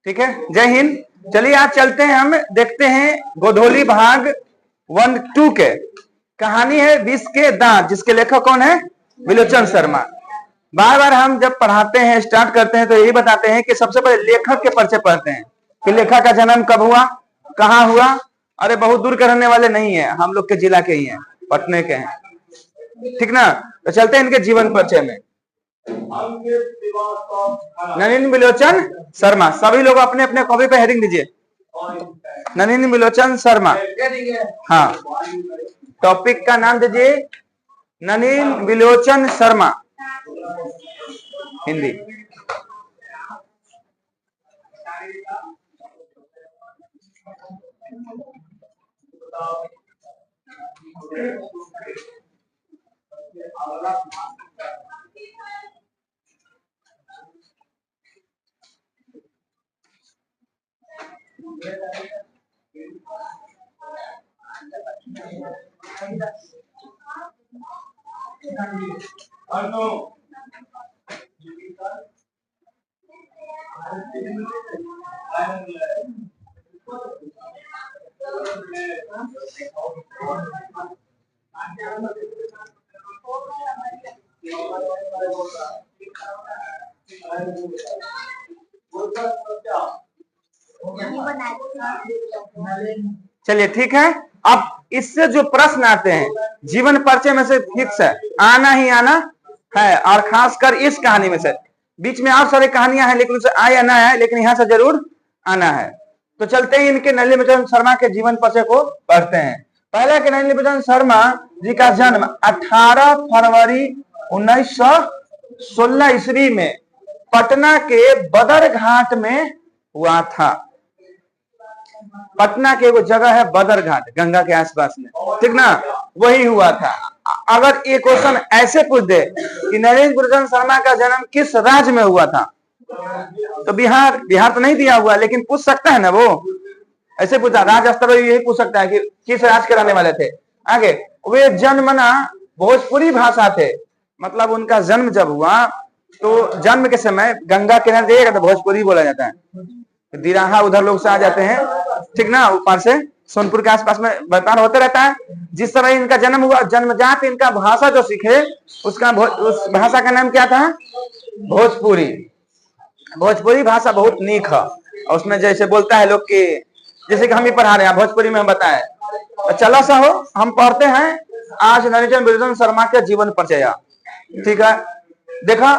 ठीक है, जय हिंद। चलिए आज चलते हैं, हम देखते हैं गोधोली भाग 1-2 के। कहानी है विष के दांत, जिसके लेखक कौन है? विलोचन शर्मा। बार बार हम जब पढ़ाते हैं, स्टार्ट करते हैं, तो यही बताते हैं कि सबसे पहले लेखक के परिचय पढ़ते हैं कि लेखक का जन्म कब हुआ, कहाँ हुआ। अरे बहुत दूर के रहने वाले नहीं है, हम लोग के जिला के ही हैं, पटने के हैं, ठीक ना। तो चलते हैं इनके जीवन परिचय में। नलिनी विलोचन शर्मा, सभी लोग अपने अपने कॉपी पे हेडिंग दीजिए, नलिनी विलोचन शर्मा। हाँ, टॉपिक का नाम दीजिए नलिनी विलोचन शर्मा, हिंदी। चलिए ठीक है। अब इससे जो प्रश्न आते हैं जीवन परिचय में से फिक्स है, आना ही आना है, और खासकर इस कहानी में से। बीच में और सारी कहानियां हैं, लेकिन उसे आए या ना है, लेकिन यहाँ से जरूर आना है। तो चलते ही इनके नलिनी विलोचन शर्मा के जीवन परिचय को पढ़ते हैं। पहले के नलिनी विलोचन शर्मा जी का जन्म 18 फरवरी 1916 ईस्वी में पटना के बदरघाट में हुआ था। पटना के वो जगह है बदरघाट, गंगा के आसपास में, ठीक ना, वही हुआ था। अगर ये क्वेश्चन ऐसे पूछ दे कि नलिनी विलोचन शर्मा का जन्म किस राज्य में हुआ था, तो बिहार तो नहीं दिया हुआ, लेकिन पूछ सकता है ना वो, ऐसे पूछा। राज्य स्तर पर यही पूछ सकता है कि किस राज्य के रहने वाले थे। आगे, वे जन्मना भोजपुरी भाषा थे, मतलब उनका जन्म जब हुआ तो जन्म के समय गंगा किनारे जाइएगा तो भोजपुरी बोला जाता है। दिराहा उधर लोग से आ जाते हैं, ठीक ना, ऊपर से सोनपुर के आसपास में व्यापार होते रहता है। जिस समय इनका जन्म हुआ, जन्मजात इनका भाषा जो सीखे उसका उस भाषा का नाम क्या था? भोजपुरी। भोजपुरी भाषा बहुत नीक है, और उसमें जैसे बोलता है लोग कि जैसे कि हम ही पढ़ा रहे हैं भोजपुरी में, हम बताए। तो चलो सा हो, हम पढ़ते हैं आज नलिनी विलोचन शर्मा के जीवन परिचय, ठीक है। देखा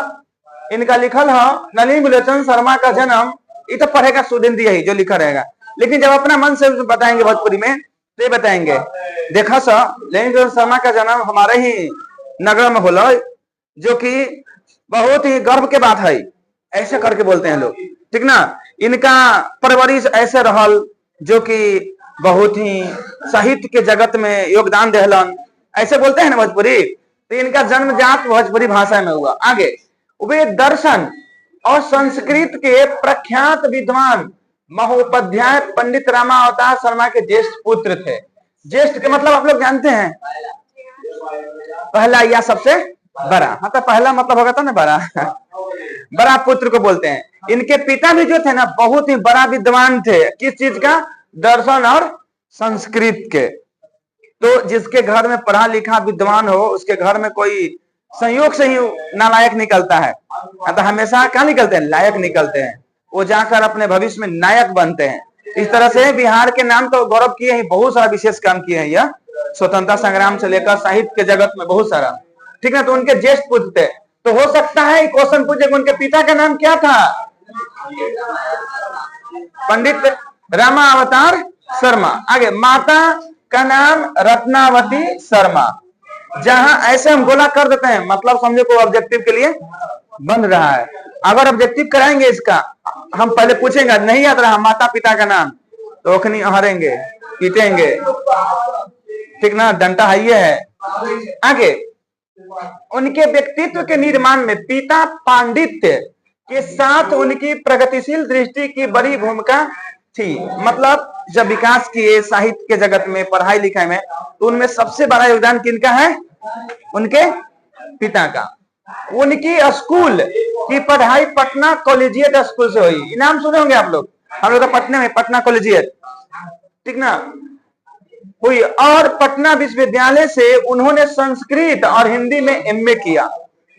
इनका लिखल है नलिनी विलोचन शर्मा का जन्म, ये तो पढ़ेगा स्टूडेंट यही जो लिखा रहेगा, लेकिन जब अपना मन से बताएंगे भोजपुरी में तो ये बताएंगे। देखा सा नलिनी विलोचन शर्मा का जन्म हमारे ही नगर में होला, जो कि बहुत ही गर्व के बात है, ऐसे करके बोलते हैं लोग, ठीक ना। इनका परवरिश ऐसे रहल जो कि बहुत ही साहित्य के जगत में योगदान देहलन, ऐसे बोलते हैं ना भोजपुरी। तो इनका जन्मजात भोजपुरी भाषा में हुआ। आगे, वे दर्शन और संस्कृत के प्रख्यात विद्वान महोपाध्याय पंडित रामावतार शर्मा के ज्येष्ठ पुत्र थे। ज्येष्ठ के मतलब आप लोग जानते हैं, पहला या सबसे बड़ा। हाँ, तो पहला मतलब होगा था ना बड़ा, बड़ा पुत्र को बोलते हैं। इनके पिता भी जो थे ना बहुत ही बड़ा विद्वान थे, किस चीज का? दर्शन और संस्कृत के। तो जिसके घर में पढ़ा लिखा विद्वान हो, उसके घर में कोई संयोग से ही नालायक निकलता है, तो हमेशा क्या निकलते हैं? लायक निकलते हैं। वो जाकर अपने भविष्य में नायक बनते हैं। इस तरह से बिहार के नाम तो गौरव किए हैं, बहुत सारा विशेष काम किए हैं, यह स्वतंत्रता संग्राम से लेकर साहित्य के जगत में बहुत सारा, ठीक है। तो उनके ज्येष्ठ पुत्र थे। तो हो सकता है क्वेश्चन पूछे उनके पिता का नाम क्या था? पंडित रामावतार शर्मा। आगे, माता का नाम रत्नावती शर्मा। जहां ऐसे हम गोला कर देते हैं, मतलब समझो को ऑब्जेक्टिव के लिए बन रहा है। अगर ऑब्जेक्टिव कराएंगे इसका, हम पहले पूछेंगे, नहीं याद रहा माता पिता का नाम, तो ओखनी हारेंगे, पीटेंगे, ठीक ना, डंडा हाइये है। आगे, उनके व्यक्तित्व के निर्माण में पिता पांडित्य के साथ उनकी प्रगतिशील दृष्टि की बड़ी भूमिका थी। मतलब जब विकास किए साहित्य के जगत में, पढ़ाई लिखाई में, तो उनमें सबसे बड़ा योगदान किनका है? उनके पिता का। उनकी स्कूल की पढ़ाई पटना कॉलेजिएट स्कूल से हुई। नाम सुने होंगे आप लोग, हम लोग तो पटना में पटना कॉलेजिएट, ठीक ना, हुई। और पटना विश्वविद्यालय से उन्होंने संस्कृत और हिंदी में एमए किया।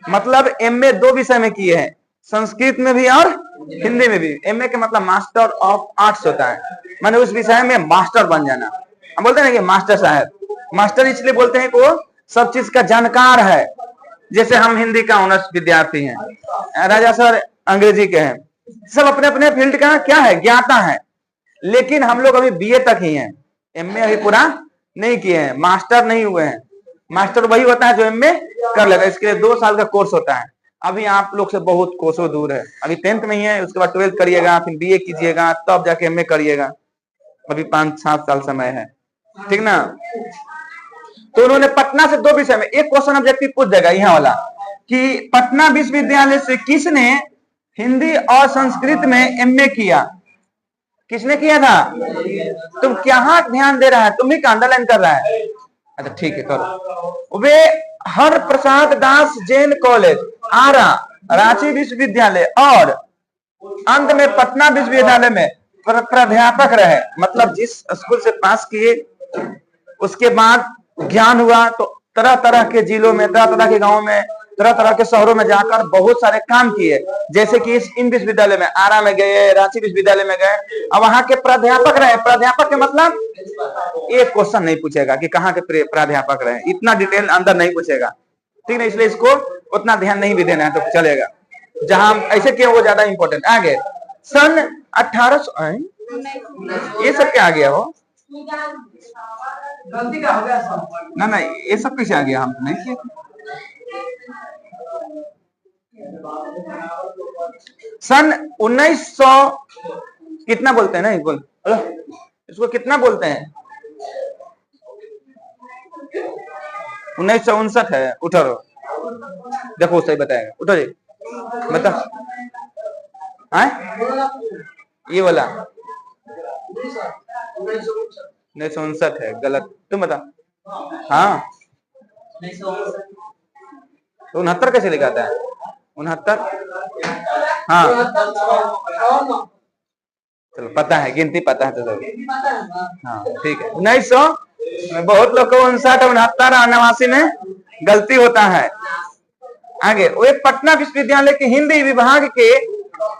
मतलब एमए 2 विषय में किए हैं, संस्कृत में भी और हिंदी में भी। एमए का मतलब मास्टर ऑफ आर्ट्स होता है, माने उस विषय में मास्टर बन जाना। हम बोलते हैं कि मास्टर साहब, मास्टर इसलिए बोलते हैं कि वो सब चीज का जानकार है। जैसे हम हिंदी का ऑनर्स विद्यार्थी हैं, राजा सर अंग्रेजी के हैं, सब अपने अपने फील्ड का क्या है, ज्ञाता है। लेकिन हम लोग अभी बीए तक ही हैं, एमए अभी पूरा नहीं किए हैं, मास्टर नहीं हुए हैं। मास्टर वही होता है जो एमए कर लेगा, इसके लिए 2 साल का कोर्स होता है। अभी आप लोग से बहुत कोसों दूर है, अभी 10th में ही है, उसके बाद 12th करिएगा, फिर बीए कीजिएगा, तब जाके एमए करिएगा। अभी 5-7 साल समय है, ठीक ना। तो उन्होंने पटना से 2 विषय में, एक क्वेश्चन ऑब्जेक्टिव पूछ देगा यहाँ वाला कि पटना विश्वविद्यालय से किसने हिंदी और संस्कृत में एमए किया, किसने किया था। तुम क्या ध्यान दे रहा है, तुम ही का अंडरलाइन कर रहा है। अच्छा ठीक है करो। वे हर प्रसाद दास जैन कॉलेज, आरा, रांची विश्वविद्यालय और अंत में पटना विश्वविद्यालय में प्राध्यापक रहे। मतलब जिस स्कूल से पास किए उसके बाद ज्ञान हुआ तो तरह तरह के जिलों में, तरह तरह के गांवों में, तरह तरह के शहरों में जाकर बहुत सारे काम किए। जैसे कि इन विश्वविद्यालय में, आरा में गए, रांची विश्वविद्यालय में गए, अब वहां के प्राध्यापक रहे। प्राध्यापक के मतलब एक क्वेश्चन नहीं पूछेगा कि कहाँ के प्राध्यापक रहे, इतना डिटेल अंदर नहीं पूछेगा, ठीक है। इसलिए इसको उतना ध्यान नहीं भी देना है तो चलेगा, जहां ऐसे किए वो ज्यादा इंपॉर्टेंट। आगे सन 1800, ये सब क्या आ गया हो, गलती का हो गया ना, ये सब कैसे आ गया, हम नहीं किए। सन 1900 कितना बोलते हैं ना, बोल इसको कितना बोलते हैं, 1959 है। उठो देखो सही बताएगा, उठो जी बता। ये वाला 1959 है, गलत, तुम बता। हाँ 69 कैसे लिखाता है, 69। हाँ चलो पता है, गिनती पता है तो हाँ ठीक है। 1900 में बहुत लोग को 59, 69 और 89 में गलती होता है। आगे वे पटना विश्वविद्यालय के हिंदी विभाग के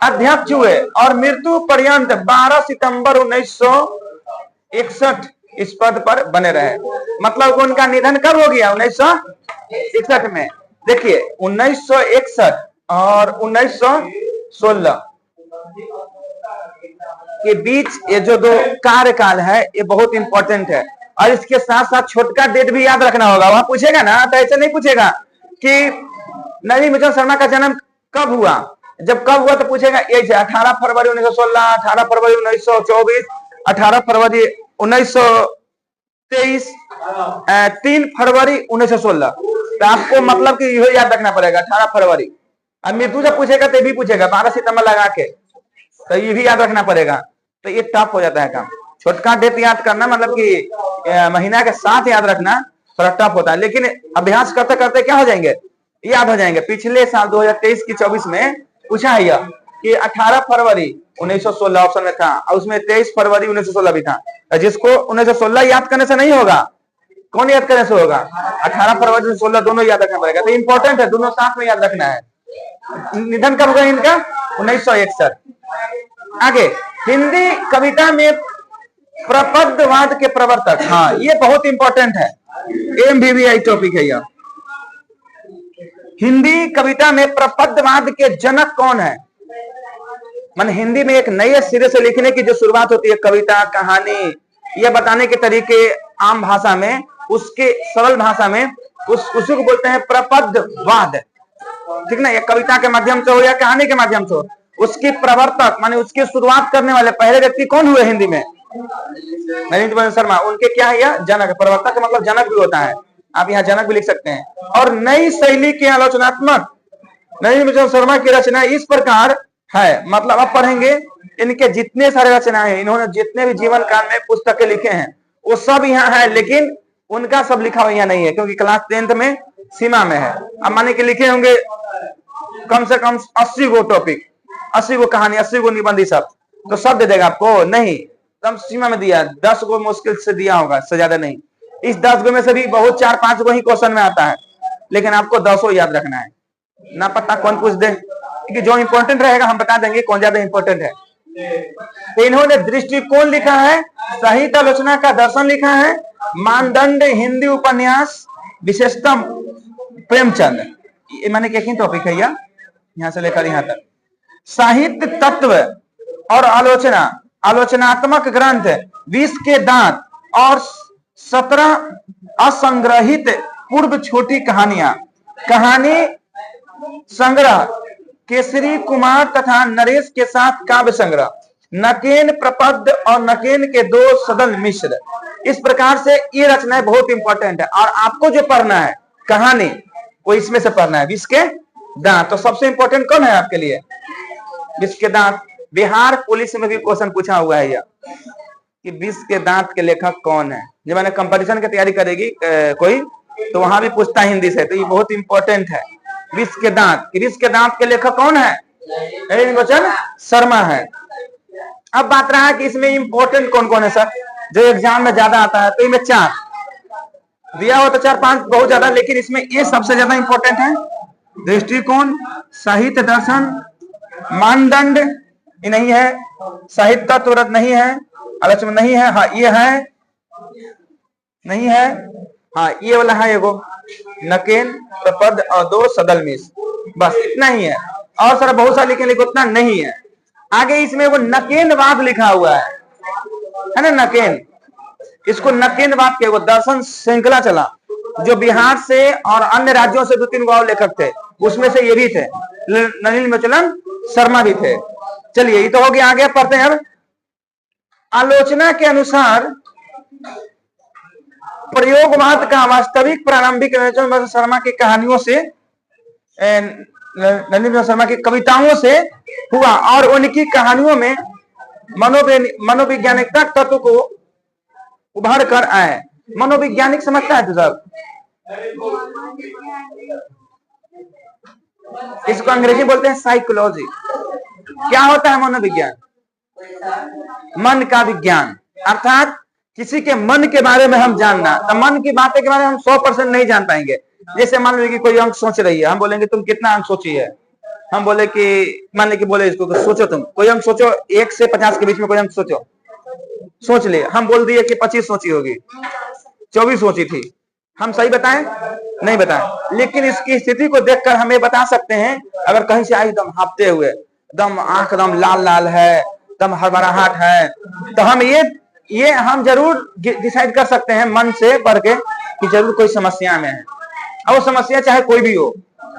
अध्यक्ष हुए और मृत्यु पर्यंत 12 सितंबर 1961 इस पद पर बने रहे। मतलब उनका निधन कब हो गया, 1961 में। देखिए 1961 और 1916 के बीच ये जो 2 कार्यकाल है ये बहुत इंपॉर्टेंट है। और इसके साथ साथ छोटका डेट भी याद रखना होगा, वहां पूछेगा ना तो ऐसे नहीं पूछेगा कि नवीन मिशन शर्मा का जन्म कब हुआ। जब कब हुआ तो पूछेगा ये 18 फरवरी 1916, 18 फरवरी 1924, 18 फरवरी 1923, 3 फरवरी 1916। तो आपको मतलब कि यही याद रखना पड़ेगा 18 फरवरी। अब मृत्यु जब पूछेगा तो भी पूछेगा 12 सितंबर लगा के, तो ये भी याद रखना पड़ेगा। तो ये टफ हो जाता है काम, छोटका डेट याद करना मतलब कि महीना के साथ याद रखना थोड़ा टफ होता है, लेकिन अभ्यास करते करते क्या हो जाएंगे, याद हो जाएंगे। पिछले साल 2023 की 24 में पूछा है यह कि 18 फरवरी 1916 ऑप्शन में था और उसमें 23 फरवरी 1916 भी था। जिसको 1916 याद करने से नहीं होगा, कौन याद करने से होगा, 18 फरवरी 1916 दोनों याद रखना पड़ेगा। तो इंपॉर्टेंट है, दोनों साथ में याद रखना है। निधन कब हुआ इनका, 1961। आगे हिंदी कविता में प्रपदवाद के प्रवर्तक, हाँ ये बहुत इंपॉर्टेंट है, एमबीबीआई टॉपिक है यह। हिंदी कविता में प्रपदवाद के जनक कौन है, मन हिंदी में एक नए सिरे से लिखने की जो शुरुआत होती है, कविता कहानी ये बताने के तरीके आम भाषा में, उसके सरल भाषा में उसी को बोलते हैं प्रपदवाद, ठीक ना। ये कविता के माध्यम से हो या कहानी के माध्यम से हो, उसकी प्रवर्तक माने उसकी शुरुआत करने वाले पहले व्यक्ति कौन हुए हिंदी में, नवीन मिशन शर्मा। उनके क्या है यह जनक, प्रवर्तक का मतलब जनक भी होता है, आप यहाँ जनक भी लिख सकते हैं। और नई शैली के आलोचनात्मक नवीन मिशन शर्मा की रचना इस प्रकार है, मतलब आप पढ़ेंगे इनके जितने सारे रचनाएं हैं, इन्होंने जितने भी जीवन काल में पुस्तकें लिखे हैं वो सब यहाँ है, लेकिन उनका सब लिखा हुआ यहाँ नहीं है, क्योंकि क्लास 10th में सीमा में है। अब माने कि लिखे होंगे कम से कम 80 गो टॉपिक, 80 गो कहानी, 80 गो निबंध, सब तो सब दे देगा आपको? नहीं, एकदम सीमा में दिया। 10 गो मुश्किल से दिया होगा, से ज्यादा नहीं। इस 10 गो में से भी बहुत 4-5 गो ही क्वेश्चन में आता है, लेकिन आपको 10 याद रखना है। ना पता कौन पूछ दे, कि जो इंपॉर्टेंट रहेगा हम बता देंगे कौन ज्यादा इंपॉर्टेंट है। तो इन्होंने दृष्टिकोण लिखा है, साहित्य आलोचना का दर्शन लिखा है, मानदंड हिंदी उपन्यास, विशेषतम प्रेमचंद, ये माने कि टॉपिक है यहाँ से लेकर यहाँ तक। साहित्य तत्व और आलोचना, आलोचनात्मक ग्रंथ, विष के दांत और 17 असंग्रहित पूर्व छोटी कहानियां, कहानी संग्रह केसरी कुमार तथा नरेश के साथ काव्य संग्रह, नकेन प्रपद और नकेन के 2 सदल मिश्र। इस प्रकार से ये रचनाएं बहुत इंपॉर्टेंट है। और आपको जो पढ़ना है कहानी, वो इसमें से पढ़ना है, विष के दांत। तो सबसे इंपॉर्टेंट कौन है आपके लिए? विष के दांत। बिहार पुलिस में भी क्वेश्चन पूछा हुआ है यह, कि विष के दांत के लेखक कौन है। जब मैंने कंपटीशन की तैयारी करेगी कोई, तो वहां भी पूछता है हिंदी से, तो ये बहुत इंपॉर्टेंट है। विष के दांत, विष के दांत के लेखक कौन है? नलिनी शर्मा है। अब बात रहा है कि इसमें इंपॉर्टेंट कौन कौन है सर, जो एग्जाम में ज्यादा आता है। तो इनमें 4 दिया हो तो 4-5 बहुत ज्यादा, लेकिन इसमें ये सबसे ज्यादा इंपॉर्टेंट है। दृष्टिकोण, साहित्य दर्शन, मानदंड ये नहीं है, साहित्य तत्व नहीं है, आलोचना नहीं है, हाँ ये है, नहीं है, हाँ ये वाला है एगो, नकेन प्रपद और 2 सदल मिश, बस इतना ही है। और सर बहुत सारे लिखे, लेकिन उतना नहीं है। आगे इसमें वो नकेनवाद लिखा हुआ है ना, नकेन, इसको नकेनवाद के वो दर्शन श्रृंखला चला, जो बिहार से और अन्य राज्यों से 2-3 गो लेखक थे, उसमें से ये भी थे, नलिनी शर्मा भी थे। चलिए ये तो हो गया, आगे पढ़ते हैं। अब आलोचना के अनुसार प्रयोगवाद का वास्तविक प्रारंभिक शर्मा की कहानियों से, नलिनी शर्मा की कविताओं से हुआ, और उनकी कहानियों में मनोवैज्ञानिक तत्व को उभर कर आए। मनोवैज्ञानिक समझता है तो सब, इसको अंग्रेजी बोलते हैं साइकोलॉजी। क्या होता है मनोविज्ञान? मन का विज्ञान, अर्थात किसी के मन के बारे में हम जानना। तो मन की बातें के बारे में हम 100% नहीं जान पाएंगे। जैसे मान लीजिए कि कोई अंक सोच रही है, हम बोलेंगे तुम कितना अंक सोची है, हम बोले कि मान लीजिए बोले इसको सोचो, तुम कोई अंक सोचो, 1 से 50 के बीच में कोई अंक सोचो, सोच ले। हम बोल दिए कि 25 सोची होगी, 24 सोची थी, हम सही बताएं? नहीं बताएं। लेकिन इसकी स्थिति को देखकर हम ये बता सकते हैं, अगर कहीं से आई एकदम हांफते हुए, एकदम आंख एकदम लाल लाल है, एकदम हड़बड़ाहट है, तो हम ये हम जरूर डिसाइड कर सकते हैं मन से पढ़ के कि जरूर कोई समस्या में है, और वो समस्या चाहे कोई भी हो।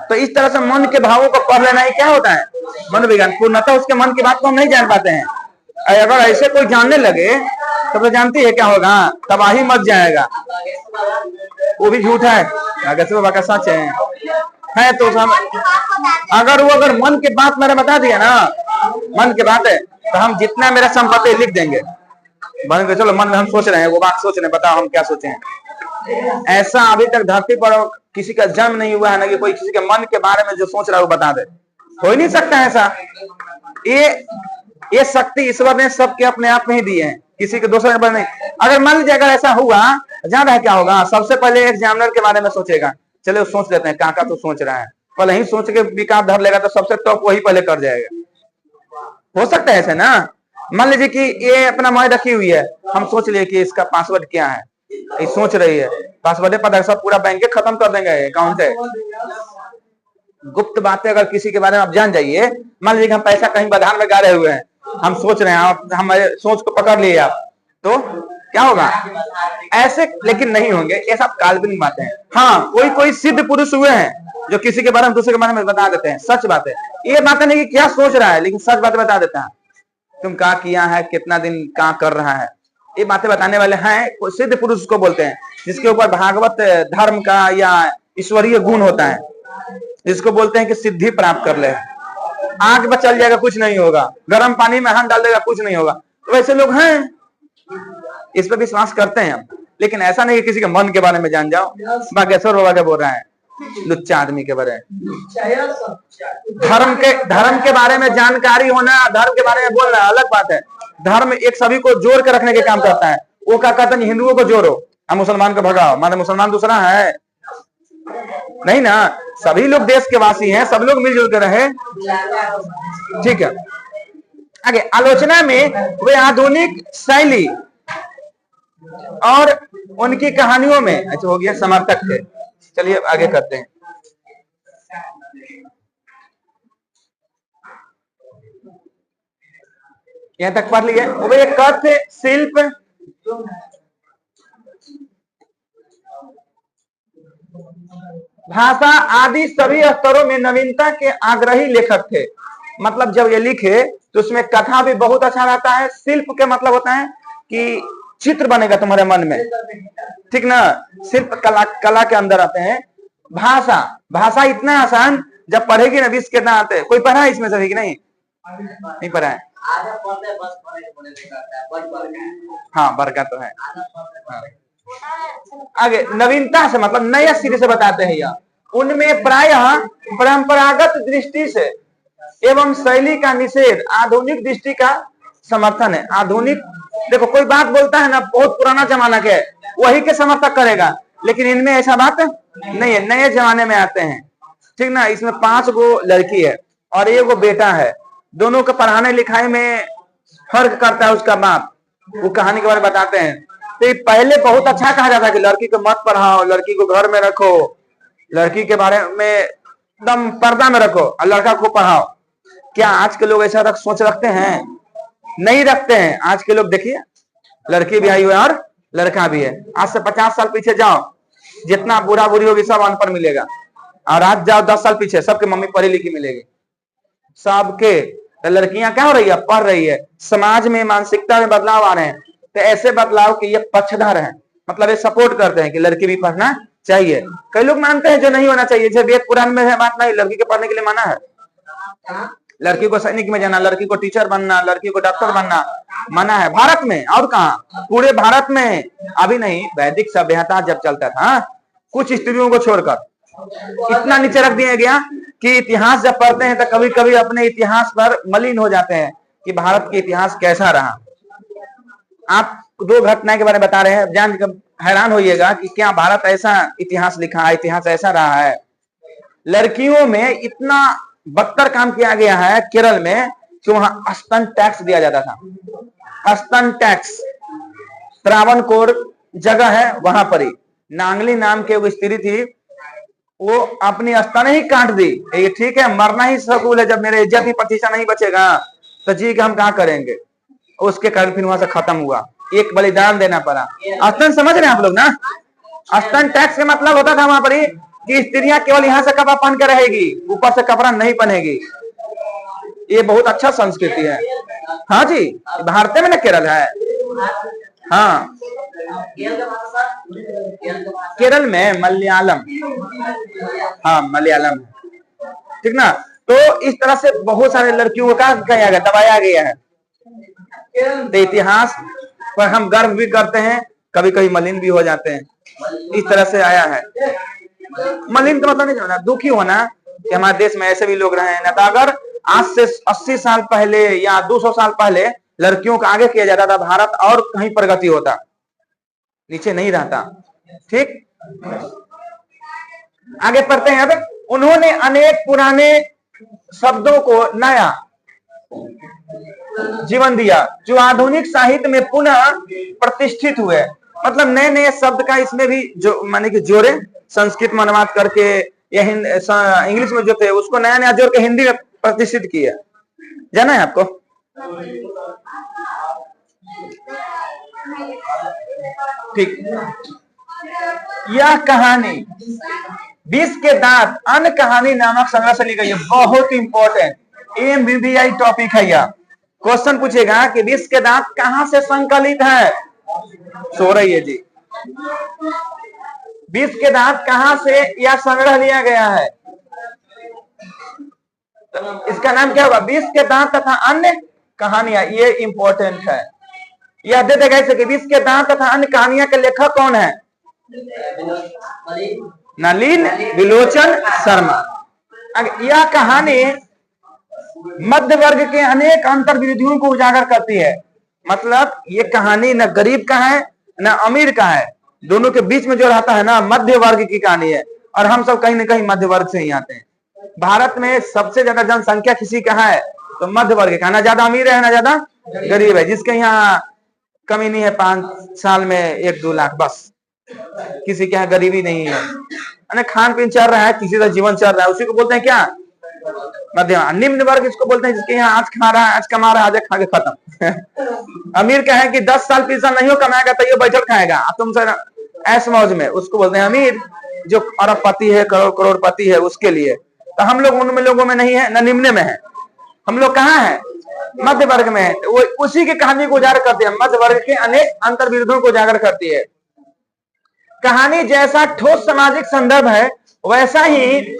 तो इस तरह से मन के भावों को पढ़ लेना ही क्या होता है? मनोविज्ञान। पूर्णतः उसके मन की बात को हम नहीं जान पाते हैं। अगर ऐसे कोई जानने लगे तब तो जानती है क्या होगा, तबाही मच जाएगा। वो भी झूठ है, बाबा का सच है। तो अगर मन की बात मैंने बता दिया ना, मन की बात है, तो हम जितना मेरा संपत्ति लिख देंगे। चलो मन में हम सोच रहे हैं, वो बात सोच रहे हैं, बताओ हम क्या सोचे हैं। ऐसा अभी तक धरती पर किसी का जन्म नहीं हुआ है ना कि कोई किसी के मन के बारे में जो सोच रहा है वो बता दे। हो ही नहीं सकता ऐसा। ये शक्ति ईश्वर ने सबके अपने आप में ही दी है, किसी के दूसरे के नहीं। अगर मान लीजिए अगर ऐसा हुआ, जान है क्या होगा? सबसे पहले एग्जामिनर के बारे में सोचेगा। चलो सोच लेते हैं, काका तो सोच रहा है, पहले ही सोच के विकास धर लेगा, तो सबसे टॉप वही पहले कर जाएगा। हो सकता है ऐसे ना। मान लीजिए कि ये अपना मोबाइल रखी हुई है, हम सोच लिए कि इसका पासवर्ड क्या है, ये सोच रही है, पासवर्ड पता, सब पूरा बैंक खत्म कर देंगे अकाउंट है। गुप्त बातें अगर किसी के बारे में आप जान जाइए, मान लीजिए हम पैसा कहीं बाजार में गाड़े हुए हैं, हम सोच रहे हैं, आप हमारे सोच को पकड़ लिए आप, तो क्या होगा? ऐसे लेकिन नहीं होंगे, ये सब काल्पनिक बातें हैं। हाँ, कोई सिद्ध पुरुष हुए हैं जो किसी के बारे में दूसरे के बारे में बता देते हैं, सच बात है। ये बातें नहीं कि क्या सोच रहा है, लेकिन सच बातें बता देता है। तुम क्या किया है, कितना दिन क्या कर रहा है, ये बातें बताने वाले हैं, कोई सिद्ध पुरुष को बोलते हैं, जिसके ऊपर भागवत धर्म का या ईश्वरीय गुण होता है, जिसको बोलते हैं कि सिद्धि प्राप्त कर ले। आग में चल जाएगा, कुछ नहीं होगा, गर्म पानी में हाथ डाल देगा, कुछ नहीं होगा। तो वैसे लोग हैं, इस पर विश्वास करते हैं हम। लेकिन ऐसा नहीं कि किसी के मन के बारे में जान जाओ। बागेश्वर बाबा क्या बोल रहा है, लुच्चा आदमी के बारे में। धर्म के बारे में जानकारी होना, धर्म के बारे में बोलना अलग बात है। धर्म एक सभी को जोड़ के रखने के काम करता है। वो क्या कहते हैं, हिंदुओं को जोड़ो हम मुसलमान को भगाओ, माने मुसलमान दूसरा है नहीं ना। सभी लोग देश के वासी हैं, सब लोग मिलजुल कर रहे। ठीक है, आगे आलोचना में वे आधुनिक शैली और उनकी कहानियों में, अच्छा हो गया, समर्थक थे। चलिए आगे करते हैं। यहां तक पढ़ लिए। वे कथ्य शिल्प भाषा आदि सभी स्तरों में नवीनता के आग्रही लेखक थे। मतलब जब ये लिखे तो उसमें कथा भी बहुत अच्छा रहता है। शिल्प के मतलब होता है कि चित्र बनेगा तुम्हारे मन में, ठीक ना। शिल्प कला के अंदर आते हैं। भाषा इतना आसान, जब पढ़ेगी ना 20 के दांत। कोई पढ़ा है इसमें सभी की? नहीं पढ़ा है। हाँ, वर्गा तो है। हाँ। आगे नवीनता से मतलब नया सिरे से बताते हैं यह। उनमें प्रायः परंपरागत दृष्टि से एवं शैली का निषेध, आधुनिक दृष्टि का समर्थन है। आधुनिक, देखो कोई बात बोलता है ना, बहुत पुराना जमाना के, वही के समर्थक करेगा, लेकिन इनमें ऐसा बात नहीं है, नए जमाने में आते हैं, ठीक ना। इसमें 5 गो लड़की है और 1 गो बेटा है। दोनों को पढ़ाने लिखाई में फर्क करता है उसका बाप। वो कहानी के बारे में बताते हैं। तो पहले बहुत अच्छा कहा जाता है कि लड़की को मत पढ़ाओ, लड़की को घर में रखो, लड़की के बारे में एकदम पर्दा में रखो और लड़का को पढ़ाओ। क्या आज के लोग ऐसा सोच रखते हैं? नहीं रखते हैं। आज के लोग देखिए, लड़की भी आई हुई है और लड़का भी है। आज से 50 साल पीछे जाओ, जितना बूढ़ा बूढ़ी होगी सब अनपढ़ मिलेगा। और आज जाओ 10 साल पीछे, सबके मम्मी पढ़ी लिखी मिलेगी सबके। तो लड़कियां क्या हो रही है? पढ़ रही है। समाज में मानसिकता में बदलाव आ रहे हैं। तो ऐसे बदलाव के ये पक्षधर हैं, मतलब ये सपोर्ट करते हैं कि लड़की भी पढ़ना चाहिए। कई लोग मानते हैं जो नहीं होना चाहिए। जब वेद पुराण में है बात नहीं, लड़की के पढ़ने के लिए माना है। लड़की को सैनिक में जाना, लड़की को टीचर बनना, लड़की को डॉक्टर बनना मना है भारत में। और कहा? पूरे भारत में। अभी नहीं, वैदिक सभ्यता जब चलता था, कुछ स्त्रियों को छोड़कर इतना नीचे रख दिया गया कि इतिहास जब पढ़ते हैं तो कभी कभी अपने इतिहास पर मलिन हो जाते हैं कि भारत के इतिहास कैसा रहा। आप 2 घटनाएं के बारे में बता रहे हैं, जान हैरान होइएगा कि क्या भारत ऐसा इतिहास लिखा है, इतिहास ऐसा रहा है। लड़कियों में इतना बदतर काम किया गया है केरल में कि वहां स्तन टैक्स दिया जाता था। स्तन टैक्स, त्रावणकोर जगह है वहां पर ही। नांगली नाम के वो स्त्री थी, वो अपनी स्तन ही काट दी। ये ठीक है, मरना ही सकूल है। जब मेरे इज्जत ही प्रतिष्ठा नहीं बचेगा तो जी के हम कहाँ करेंगे। उसके कारण फिर वहां से खत्म हुआ, एक बलिदान देना पड़ा। स्तन समझ रहे हैं आप लोग ना? स्तन टैक्स का मतलब होता था वहां पर ही कि स्त्रियां केवल यहाँ से कपड़ा पहन के रहेगी, ऊपर से कपड़ा नहीं पहनेगी। ये बहुत अच्छा संस्कृति है। हाँ जी, भारत में ना केरल है। हाँ, केरल में मलयालम, हाँ मलयालम, ठीक ना। तो इस तरह से बहुत सारे लड़कियों का किया गया, दबाया गया है। तो इतिहास पर हम गर्व भी करते हैं, कभी कभी मलिन भी हो जाते हैं। इस तरह से आया है। मलिन तो मतलब नहीं होना, दुखी होना कि हमारे देश में ऐसे भी लोग रहे हैं। ना तो अगर आज से 80 साल पहले या 200 साल पहले लड़कियों को आगे किया जाता था, भारत और कहीं प्रगति होता, नीचे नहीं रहता। ठीक, आगे पढ़ते हैं। अब उन्होंने अनेक पुराने शब्दों को नया जीवन दिया, जो आधुनिक साहित्य में पुनः प्रतिष्ठित हुए। मतलब नए नए शब्द का इसमें भी जो माने कि जोड़े, संस्कृत में अनुवाद करके या इंग्लिश में जो थे उसको नया नया जोड़ के हिंदी में प्रतिष्ठित किया। जाना है आपको? ठीक, यह कहानी 20 के दांत अन्य कहानी नामक संग्रह से ली गई है। बहुत इंपॉर्टेंट MBBI टॉपिक है यह। क्वेश्चन पूछेगा कि 20 के दांत कहां से संकलित है। सो रही है जी। 20 के दांत कहां से यह संग्रह लिया गया है? तो इसका नाम क्या होगा? 20 के दांत तथा अन्य कहानियां। ये इंपॉर्टेंट है। यह दे देगा इसे कि 20 के दांत तथा अन्य कहानियां के लेखक कौन है? नलिन विलोचन शर्मा। यह कहानी मध्य वर्ग के अनेक अंतर्विरोधियों को उजागर करती है। मतलब ये कहानी न गरीब का है न अमीर का है, दोनों के बीच में जो रहता है ना, मध्य वर्ग की कहानी है। और हम सब कहीं ना कहीं मध्य वर्ग से ही आते हैं। भारत में सबसे ज्यादा जनसंख्या किसी का है तो मध्य वर्ग का, ना ज्यादा अमीर है ना ज्यादा गरीब है। जिसके यहाँ कमी नहीं है 5 साल में 1-2 लाख, बस किसी के यहाँ गरीबी नहीं है। खान पीन चल रहा है, किसी का जीवन चल रहा है, उसी को बोलते हैं क्या, मध्यम। निम्न वर्ग इसको बोलते हैं जिसके यहाँ आज खा रहा है, आज कमा रहा है, आज खा के खत्म। अमीर का है कि 10 साल 20 साल नहीं हो कमाएगा तो ये बैठल खाएगा तुमसे ऐश मौज में, उसको बोलते हैं अमीर। जो अरबपति है, करोड़पति है, उसके लिए। तो हम लोग उनमें लोगों में नहीं है, न निम्न में है, हम लोग कहाँ है, मध्य वर्ग में है। वो उसी की कहानी को उजागर करती है, मध्य वर्ग के अनेक अंतर्विरोधों को उजागर करती है। कहानी जैसा ठोस सामाजिक संदर्भ है वैसा ही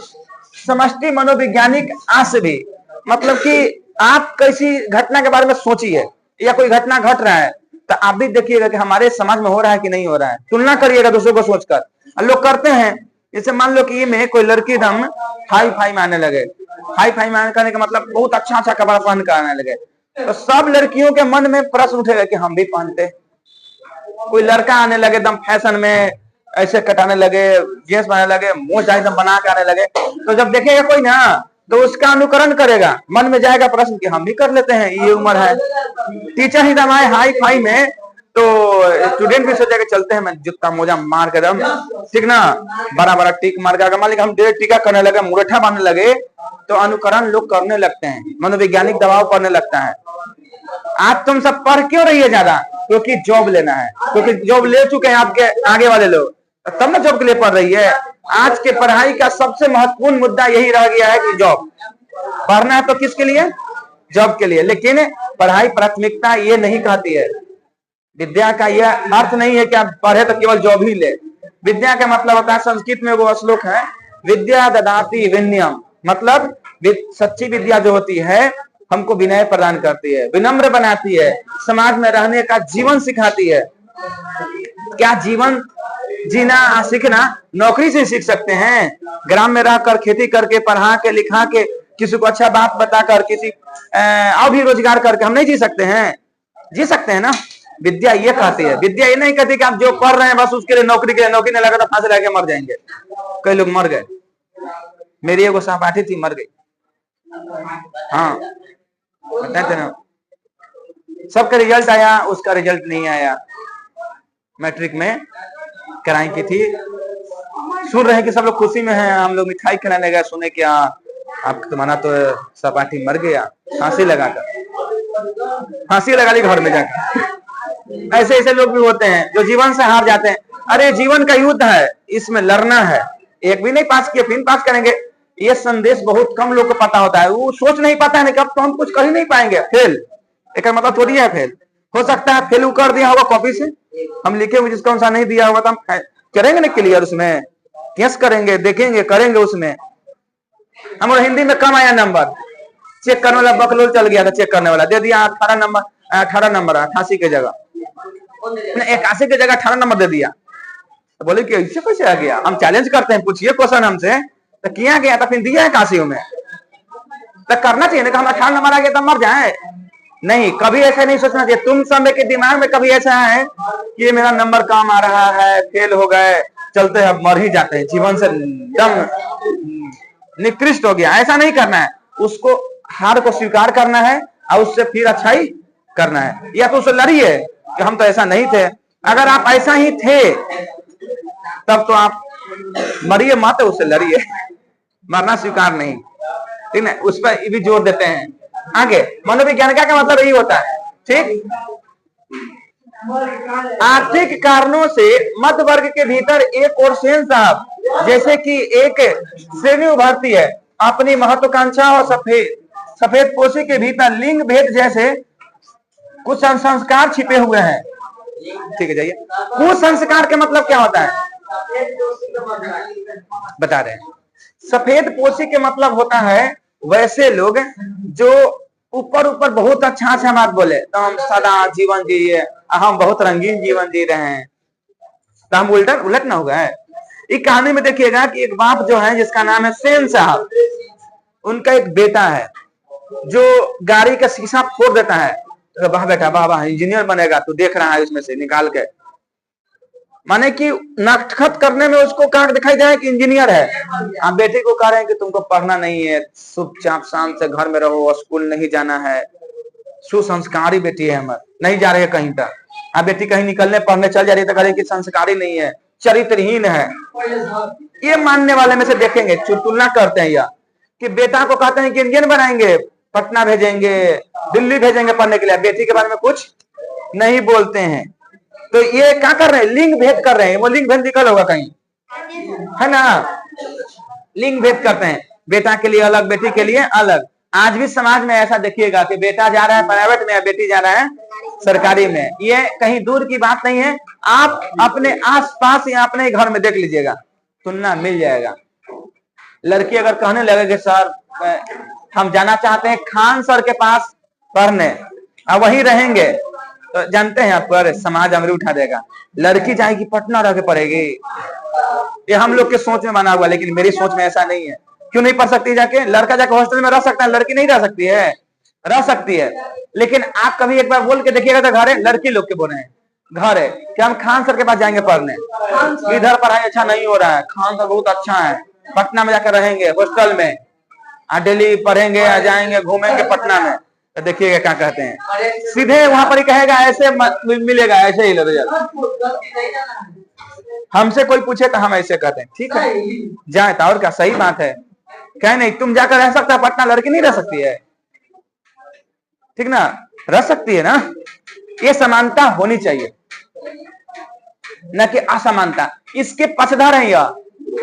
समष्टि मनोवैज्ञानिक आस भी। मतलब कि आप किसी घटना के बारे में सोचिए या कोई घटना घट रहा है तो आप भी देखिएगा कि हमारे समाज में हो रहा है कि नहीं हो रहा है, तुलना करिएगा दूसरों को सोचकर। लोग करते हैं, जैसे मान लो कि ये में कोई लड़की एकदम हाई फाई मारने लगे, हाई फाई मारने करने का मतलब बहुत अच्छा कपड़ा पहन कर आने लगे, तो सब लड़कियों के मन में प्रश्न उठेगा कि हम भी पहनते। कोई लड़का आने लगे एकदम फैशन में, ऐसे कटाने लगे, जींस पहनने लगे, मुंह एकदम बना के आने लगे, तो जब देखेगा कोई ना तो उसका अनुकरण करेगा, मन में जाएगा प्रश्न कि हम भी कर लेते हैं, ये उम्र है। टीचर ही दम आए हाई फाई में तो स्टूडेंट भी सोचेगा चलते हैं, मैं जूता मोजा मार के दम, ठीक ना, बड़ा बड़ा टीक मार के। मान लीजिए हम डेढ़ टीका करने लगे, मुरठा बांधने लगे, तो अनुकरण लोग करने लगते हैं, मनोवैज्ञानिक दबाव पड़ने लगता है। आज तुम सब पढ़ क्यों रही है ज्यादा, क्योंकि जॉब लेना है, क्योंकि जॉब ले चुके हैं आपके आगे वाले लोग, तब ना जॉब के लिए पढ़ रही है। आज के पढ़ाई का सबसे महत्वपूर्ण मुद्दा यही रह गया है कि जॉब पढ़ना है, तो किसके लिए, जॉब के लिए। लेकिन पढ़ाई प्राथमिकता ये नहीं कहती है। विद्या का यह अर्थ नहीं है कि आप पढ़े तो केवल जॉब ही ले। विद्या का मतलब होता है, संस्कृत में वो श्लोक है, विद्या ददाति विनयम। मतलब सच्ची विद्या जो होती है हमको विनय प्रदान करती है, विनम्र बनाती है, समाज में रहने का जीवन सिखाती है। क्या जीवन जीना सीखना नौकरी से सीख सकते हैं? ग्राम में रहकर खेती करके, पढ़ा के, लिखा के, किसी को अच्छा बात बताकर, किसी और भी रोजगार करके हम नहीं जी सकते हैं? जी सकते हैं ना। विद्या ये कहती है, विद्या ये नहीं कहती कि आप जो पढ़ रहे हैं बस उसके लिए नौकरी के लिए, नौकरी नहीं लगा तो फांसी लगा के मर जाएंगे। कई लोग मर गए, मेरी एगो सहपाठी थी, मर गई। हाँ बताते ना, सबका रिजल्ट आया, उसका रिजल्ट नहीं आया। मैट्रिक में कराई की थी, सुन रहे हैं कि सब लोग खुशी में हैं, हम लोग मिठाई खिलाने गए, सुने क्या आपका तुम्हारा तो सहपाठी मर गया, फांसी लगाकर, फांसी लगा ली घर में जाकर। ऐसे ऐसे लोग भी होते हैं जो जीवन से हार जाते हैं। अरे जीवन का युद्ध है, इसमें लड़ना है, एक भी नहीं पास किया फिर पास करेंगे, ये संदेश बहुत कम लोग को पता होता है। वो सोच नहीं पाता है कब तो हम कुछ कर ही नहीं पाएंगे, फेल। एक मतलब थोड़ी है फेल, हो सकता है फेल कर दिया होगा कॉपी से, हम लिखे हुए जिसका अनुसार नहीं दिया होगा तो हम करेंगे ना क्लियर, उसमें केस करेंगे, देखेंगे, करेंगे। उसमें हमारे हिंदी में कम आया नंबर, चेक करने वाला बकलोल चल गया था, चेक करने वाला दे दिया 18 नंबर, 88 की जगह 81 की जगह 18 नंबर दे दिया। तो बोले कि इससे कैसे आ गया? हम चैलेंज करते हैं, पूछिए क्वेश्चन हमसे, तो किया गया था फिर दिया है 81 में, तो करना चाहिए ना कि हम 18 नंबर आ गया तो मर जाए। नहीं, कभी ऐसा नहीं सोचना चाहिए। तुम सब के दिमाग में कभी ऐसा है कि ये मेरा नंबर कम आ रहा है, फेल हो गए, चलते हैं, मर ही जाते हैं, जीवन से दम निकृष्ट हो गया, ऐसा नहीं करना है। उसको हार को स्वीकार करना है और उससे फिर अच्छाई करना है। या तो उससे लड़िए कि हम तो ऐसा नहीं थे। अगर आप ऐसा ही थे तब तो आप मरिए मत, उससे लड़िए, मरना स्वीकार नहीं, ठीक है। उस पर भी जोर देते हैं। आगे मनोविज्ञान का मतलब यही होता है, ठीक। आर्थिक कारणों से मध्य वर्ग के भीतर एक और सेन साहब जैसे कि एक श्रेणी उभरती है। अपनी महत्वाकांक्षा और सफेद पोशी के भीतर लिंग भेद जैसे कुछ संस्कार छिपे हुए हैं। ठीक है, जाइए। कुछ संस्कार के मतलब क्या होता है बता रहे हैं। सफेद पोशी के मतलब होता है वैसे लोग जो ऊपर ऊपर बहुत अच्छा बात बोले, तो हम सदा जीवन जिए, हम बहुत रंगीन जीवन जी रहे हैं, तो हम उलट ना हो गए। एक कहानी में देखिएगा कि एक बाप जो है जिसका नाम है सेन साहब, उनका एक बेटा है जो गाड़ी का शीशा फोड़ देता है। तो वाह बेटा वाह वाह, इंजीनियर बनेगा, तू देख रहा है उसमें से निकाल के, माने कि नटखट करने में उसको कहा दिखाई दे कि इंजीनियर है। आप बेटे को कह रहे हैं कि तुमको पढ़ना नहीं है, चुपचाप शांत से घर में रहो, स्कूल नहीं जाना है, सुसंस्कारी बेटी है हमारे, नहीं जा रही है कहीं तक। आप बेटी कहीं निकलने पढ़ने चल जा रही है तो कह रहे कि संस्कारी नहीं है, चरित्रहीन है। ये मानने वाले में से देखेंगे, तुलना करते हैं यह कि बेटा को कहते हैं कि इंजीनियर बनाएंगे, पटना भेजेंगे, दिल्ली भेजेंगे पढ़ने के लिए, बेटी के बारे में कुछ नहीं बोलते हैं। तो ये क्या कर रहे हैं, लिंग भेद कर रहे हैं। वो लिंग भेद निकल होगा कहीं, है ना, लिंग भेद करते हैं, बेटा के लिए अलग, बेटी के लिए अलग। आज भी समाज में ऐसा देखिएगा कि बेटा जा रहा है प्राइवेट में, बेटी जा रहा है सरकारी में। ये कहीं दूर की बात नहीं है, आप अपने आसपास या अपने घर में देख लीजिएगा, तुलना मिल जाएगा। लड़की अगर कहने लगे कि सर हम जाना चाहते हैं खान सर के पास पढ़ने, और वहीं रहेंगे, तो जानते हैं आप पर समाज अमरी उठा देगा। लड़की जाएगी पटना रह के पढ़ेगी, ये हम लोग के सोच में बना हुआ, लेकिन मेरी सोच में ऐसा नहीं है। क्यों नहीं पढ़ सकती जाके? लड़का जाके हॉस्टल में रह सकता है, लड़की नहीं रह सकती है? रह सकती है। लेकिन आप कभी एक बार बोल के देखिएगा तो घर है, लड़की लोग के बोल रहे हैं घर है कि हम खान सर के पास जाएंगे पढ़ने, इधर पढ़ाई अच्छा नहीं हो रहा है, खान सर बहुत अच्छा है, पटना में जाकर रहेंगे हॉस्टल में, डेली पढ़ेंगे, जाएंगे घूमेंगे पटना में। तो देखिएगा क्या कहते हैं, सीधे वहां पर ही कहेगा ऐसे मिलेगा, ऐसे ही रिजल्ट। हमसे कोई पूछे तो हम ऐसे कहते हैं ठीक है जाए तो, और क्या सही बात है, क्या नहीं, तुम जाकर रह सकता है पटना, लड़की नहीं रह सकती है, ठीक ना, रह सकती है ना। ये समानता होनी चाहिए, न कि असमानता। इसके पक्षधर है यह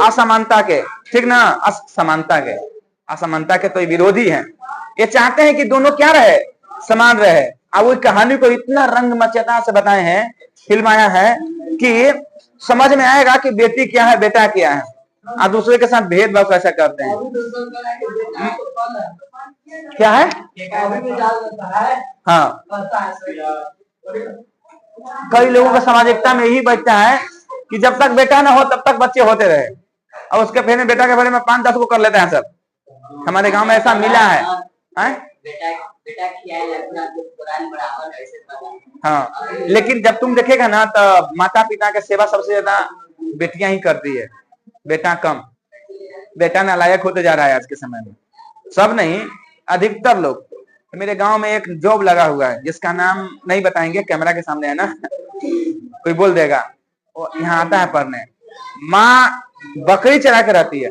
असमानता के, ठीक ना, असमानता के, असमानता के तो विरोधी हैं। ये चाहते हैं कि दोनों क्या रहे, समान रहे। अब वो कहानी को इतना रंग मचता से बताए हैं, फिल्माया है कि समझ में आएगा कि बेटी क्या है बेटा क्या है, और दूसरे के साथ भेदभाव कैसा करते हैं। क्या है, हाँ, कई लोगों का सामाजिकता में यही बचता है कि जब तक बेटा ना हो तब तक बच्चे होते रहे, और उसके फिर बेटा के बारे में 5-10 को कर लेते हैं सब। हमारे गांव में ऐसा मिला है, हाँ। लेकिन जब तुम देखेगा ना तो माता पिता के सेवा सबसे ज्यादा बेटियां ही करती है, बेटा कम। बेटा नालायक होते जा रहा है आज के समय में, सब नहीं, अधिकतर लोग। मेरे गांव में एक जॉब लगा हुआ है जिसका नाम नहीं बताएंगे, कैमरा के सामने है ना, कोई बोल देगा, वो यहाँ आता है पढ़ने। माँ बकरी चरा के रहती है,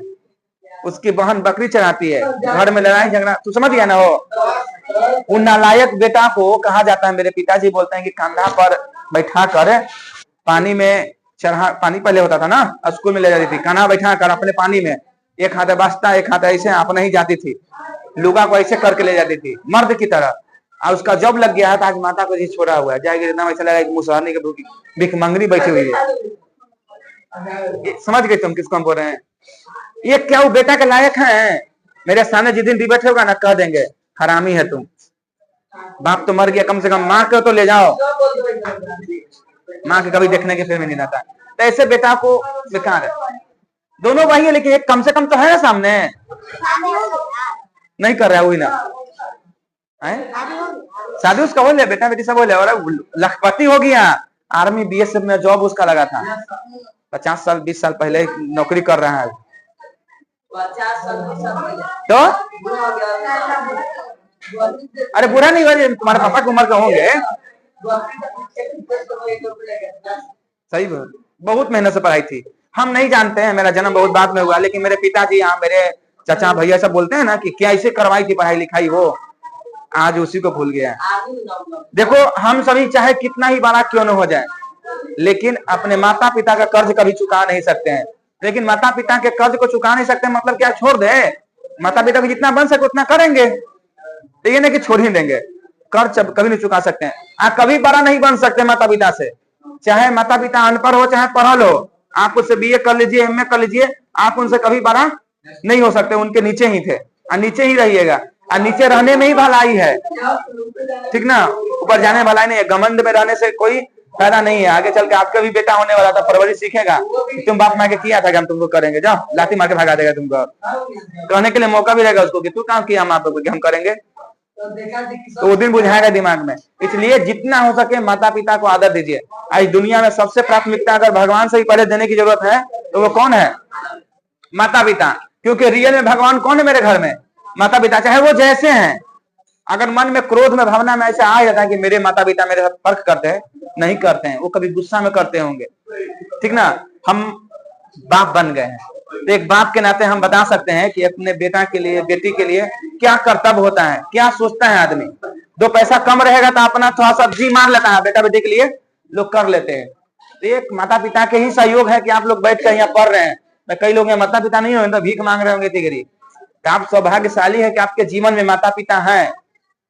उसकी बहन बकरी चराती है, घर में लड़ाई झगड़ा, तू समझ गया ना। हो उन नालायक बेटा को कहा जाता है, मेरे पिताजी बोलते हैं कि कंधा पर बैठा कर पानी में चढ़ा, पानी पहले होता था ना, स्कूल में ले जाती थी, कान्हा बैठा कर अपने पानी में, एक हाथ बसता एक हाथ ऐसे अपने ही जाती थी, लुगा को ऐसे करके ले जाती थी मर्द की तरह। और उसका जॉब लग गया है तो आज माता को जी छोड़ा हुआ है, जाएगी इतना ऐसा लगा मुसहरनी की भिख मंगनी बैठी हुई है। समझ गए तुम किसको हम बोल रहे हैं? ये क्या वो बेटा के लायक है? मेरे सामने जिस दिन डिबेट होगा ना कह देंगे हरामी है तुम, बाप तो मर गया, कम से कम माँ को तो ले जाओ, माँ के कभी देखने के फिर में नहीं आता। तो ऐसे बेटा को बेकार है, दोनों भाई है, लेकिन एक कम से कम तो है ना सामने, नहीं कर रहा है वही ना, शादी उसका हो गया, बेटा बेटी सब हो गया, और लखपति हो गया, आर्मी बीएसएफ में जॉब उसका लगा था, 50 साल 20 साल पहले नौकरी कर रहा है। तो अरे बुरा नहीं हुआ, तुम्हारे पापा की उम्र के होंगे, सही बात, बहुत मेहनत से पढ़ाई थी। हम नहीं जानते हैं, मेरा जन्म बहुत बाद में हुआ, लेकिन मेरे पिताजी यहाँ मेरे चाचा भैया सब बोलते हैं ना कि क्या ऐसे करवाई थी पढ़ाई लिखाई, वो आज उसी को भूल गया। देखो हम सभी चाहे कितना ही बड़ा क्यों न हो जाए, लेकिन अपने माता पिता का कर्ज कभी चुका नहीं सकते हैं। लेकिन माता पिता के कर्ज को चुका नहीं सकते मतलब क्या, छोड़ दे, माता पिता को जितना बन सके उतना करेंगे, तो ये नहीं कि छोड़ ही देंगे, कर्ज कभी नहीं चुका सकते हैं। कभी बड़ा नहीं बन सकते माता पिता से, चाहे माता पिता अनपढ़ हो चाहे पढ़ल हो, आप उससे बीए कर लीजिए, एमए कर लीजिए, आप उनसे कभी बड़ा नहीं हो सकते, उनके नीचे ही थे और नीचे ही रहिएगा, और नीचे रहने में ही भलाई है, ठीक ना, ऊपर जाने भलाई नहीं है। घमंड में रहने से कोई फायदा नहीं है। आगे चल के आपका भी बेटा होने वाला था, परवरिश सीखेगा कि तुम बाप माँ के किया था कि हम तुमको करेंगे, जाओ लाठी मार के भगा देगा तुमको। कहने के लिए मौका भी रहेगा उसको कि तू काम किया माँ बाप को, हम करेंगे, तो वो दिन बुझाएगा दिमाग में। इसलिए जितना हो सके माता पिता को आदर दीजिए। आज दुनिया में सबसे प्राथमिकता अगर भगवान से ही पहले देने की जरूरत है तो वो कौन है? माता पिता। क्योंकि रियल में भगवान कौन है मेरे घर में? माता पिता, चाहे वो जैसे हैं। अगर मन में क्रोध में भावना में ऐसा आ जाता है कि मेरे माता पिता मेरे साथ फर्क करते हैं, नहीं करते हैं, वो कभी गुस्सा में करते होंगे, ठीक ना। हम बाप बन गए हैं तो एक बाप के नाते हम बता सकते हैं कि अपने बेटा के लिए बेटी के लिए क्या कर्तव्य होता है, क्या सोचता है आदमी। दो पैसा कम रहेगा तो अपना थोड़ा सा जी मार लेता है, बेटा बेटी के लिए लोग कर लेते हैं। तो एक माता पिता के ही सहयोग है कि आप लोग बैठ कर यहाँ पढ़ रहे हैं। कई लोग यहाँ माता पिता नहीं होंगे तो भीख मांग रहे होंगे तिगरी। तो आप सौभाग्यशाली है कि आपके जीवन में माता पिता है।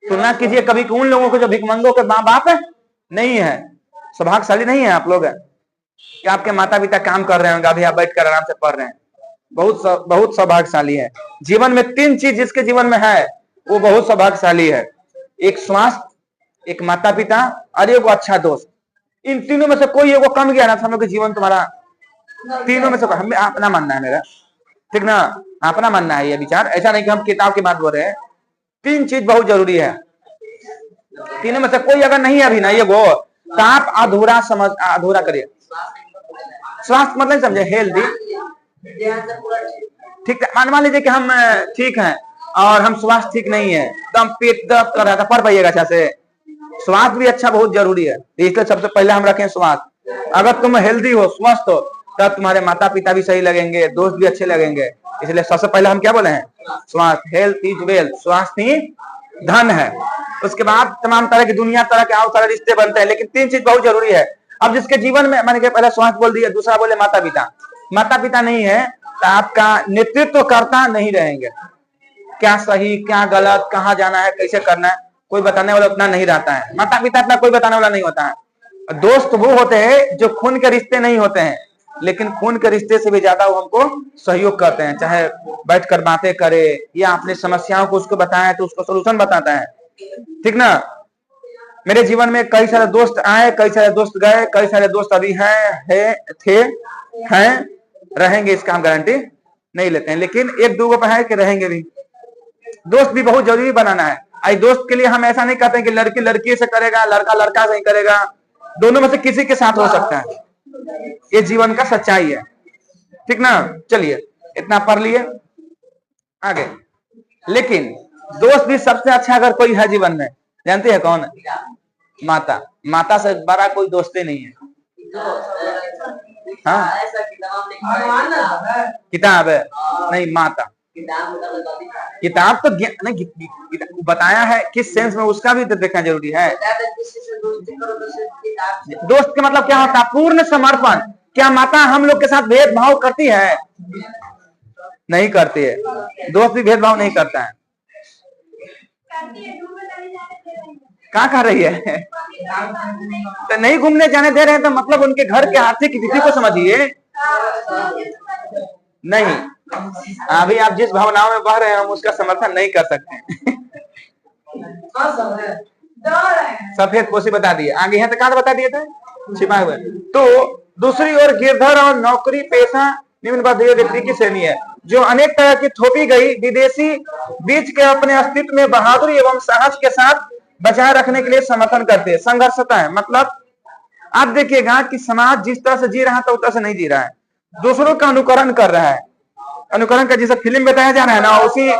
तुलना कीजिए कभी उन लोगों को जो भिखमंगों के माँ बाप है नहीं है। सौभाग्यशाली नहीं है आप लोग कि आपके माता पिता काम कर रहे होंगे, अभी आप बैठकर आराम से पढ़ रहे हैं। बहुत सौभाग्यशाली है। जीवन में 3 चीज जिसके जीवन में है वो बहुत सौभाग्यशाली है। एक स्वास्थ्य, एक माता पिता और एक अच्छा दोस्त। इन तीनों में से कोई एगो कम गया ना, समझो कि जीवन तुम्हारा तीनों में से हमें अपना मानना है मेरा, ठीक ना, अपना मानना है ये विचार। ऐसा नहीं कि हम किताब की बात बोल रहे हैं। 3 चीज बहुत जरूरी है। तीनों में से कोई अगर नहीं है अभी ना ये वो, तो आप अधूरा करिए। स्वास्थ्य मतलब समझे हेल्दी, ठीक है। मान लीजिए कि हम ठीक हैं और हम स्वास्थ्य ठीक नहीं है तो हम पेट दर्द कर रहा था, पढ़ पाइएगा अच्छा से। स्वास्थ्य भी अच्छा बहुत जरूरी है, इसलिए सबसे पहले हम रखें स्वास्थ्य। अगर तुम हेल्दी हो, स्वस्थ हो, तब तुम्हारे माता पिता भी सही लगेंगे, दोस्त भी अच्छे लगेंगे। इसलिए सबसे पहले हम क्या बोले हैं? स्वास्थ्य। हेल्थ इज वेल्थ, स्वास्थ्य ही धन है। उसके बाद तमाम तरह की दुनिया तरह के और सारे रिश्ते बनते हैं, लेकिन 3 चीज बहुत जरूरी है। अब जिसके जीवन में मैंने पहले स्वास्थ्य बोल दिया, दूसरा बोले माता पिता। माता पिता नहीं है तो आपका नेतृत्व करता नहीं रहेंगे। क्या सही क्या गलत, कहाँ जाना है, कैसे करना है, कोई बताने वाला उतना नहीं रहता है। माता पिता इतना कोई बताने वाला नहीं होता है। दोस्त वो होते हैं जो खून के रिश्ते नहीं होते हैं, लेकिन खून के रिश्ते से भी ज्यादा वो हमको सहयोग करते हैं। चाहे बैठकर बातें करे या अपनी समस्याओं को उसको बताएं तो उसको सोल्यूशन बताता है, ठीक ना। मेरे जीवन में कई सारे दोस्त आए, कई सारे दोस्त गए, कई सारे दोस्त अभी हैं, रहेंगे, इसका हम गारंटी नहीं लेते हैं, लेकिन 1-2 पे है कि रहेंगे भी। दोस्त भी बहुत जरूरी बनाना है। आई दोस्त के लिए हम ऐसा नहीं कहते कि लड़की लड़की से करेगा, लड़का लड़का से ही करेगा, दोनों में से किसी के साथ हो सकता है। ये जीवन का सच्चाई है, ठीक ना। चलिए इतना पढ़ लिए आगे। लेकिन दोस्त भी सबसे अच्छा अगर कोई है जीवन में, जानते हैं कौन? माता। माता से बड़ा कोई दोस्त ही नहीं है। हाँ, किताब है नहीं, माता। किताब तो नहीं बताया है किस सेंस में, उसका भी तो देखना जरूरी है। दोस्त का मतलब क्या होता है? पूर्ण समर्पण। क्या माता हम लोग के साथ भेदभाव करती है? नहीं करती है। दोस्त भी भेदभाव नहीं करता है। कहाँ कर रही है? तो नहीं घूमने जाने दे रहे हैं तो मतलब उनके घर के आर्थिक स्थिति को समझिए। नहीं, अभी आप जिस भावनाओं में बह रहे हैं हम उसका समर्थन नहीं कर सकते। सफेद पोशी बता दिए, आगे यहाँ तक कहाँ बता दिए थे, छिपा हुए। तो दूसरी ओर गिरधर और नौकरी पेशा निम्न व्यक्ति की श्रेणी है जो अनेक तरह की थोपी गई विदेशी बीच के अपने अस्तित्व में बहादुरी एवं साहस के साथ बचाए रखने के लिए समर्थन करते हैं। संघर्षता है मतलब आप देखिएगा कि समाज जिस तरह से जी रहा था उस तरह से नहीं जी रहा है, दूसरों का अनुकरण कर रहा है। अनुकरण का जैसा फिल्म बताया जा रहा है ना, उसी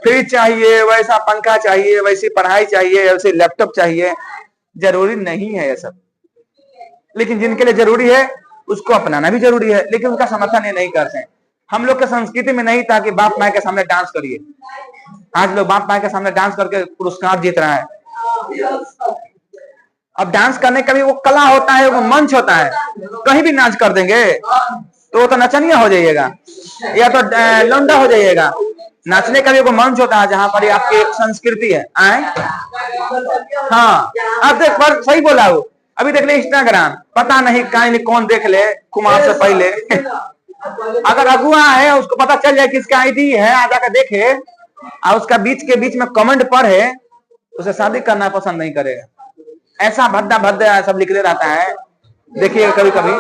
फ्रिज चाहिए, वैसा पंखा चाहिए, वैसी पढ़ाई चाहिए, वैसे लैपटॉप चाहिए। जरूरी नहीं है ये सब, लेकिन जिनके लिए जरूरी है उसको अपनाना भी जरूरी है, लेकिन उनका समर्थन ये नहीं करते हैं। हम लोग के संस्कृति में नहीं था कि बाप माँ के सामने डांस करिए। आज लोग बाप माँ के सामने डांस करके पुरस्कार जीत रहा है। अब डांस करने का भी वो कला होता है, वो मंच होता है। कहीं भी नाच कर देंगे तो वो तो नचनिया हो जाइएगा या तो लौंडा हो जाइएगा। नाचने का भी वो मंच होता है जहां पर आपकी एक संस्कृति है। आए हाँ, अब देख पर सही बोला वो। अभी देख ले इंस्टाग्राम, पता नहीं कहीं कौन देख ले कुमार से पहले। अगर अगुआ है उसको पता चल जाए किसका आईडी है, आ जाकर देखे और उसका बीच के बीच में कमेंट पढ़े, उसे शादी करना पसंद नहीं करेगा। ऐसा भद्दा भद्दा सब लिखते रहता है। देखिए कभी कभी